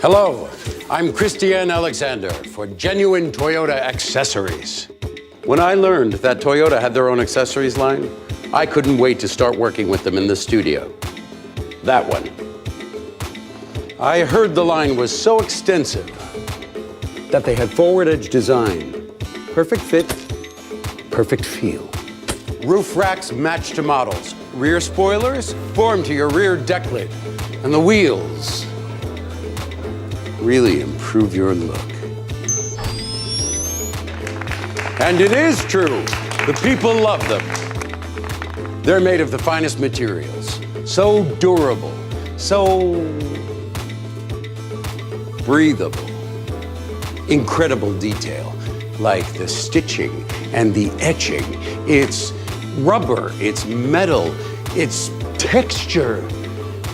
Hello, I'm Christiane Alexander for Genuine Toyota Accessories. When I learned that Toyota had their own accessories line, I couldn't wait to start working with them in the studio. That one. I heard the line was so extensive that they had forward edge design, perfect fit, perfect feel. Roof racks match to models. Rear spoilers form to your rear deck lid. And the wheels really improve your look. And it is true, the people love them. They're made of the finest materials, so durable, so breathable. Incredible detail, like the stitching and the etching. It's rubber, it's metal, it's texture.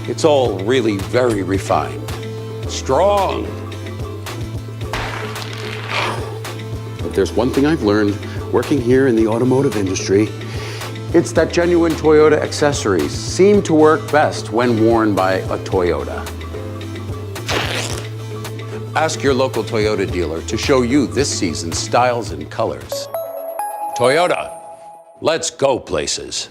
It's all really very refined, strong. But there's one thing I've learned working here in the automotive industry. It's that genuine Toyota accessories seem to work best when worn by a Toyota. Ask your local Toyota dealer to show you this season's styles and colors. Toyota, let's go places.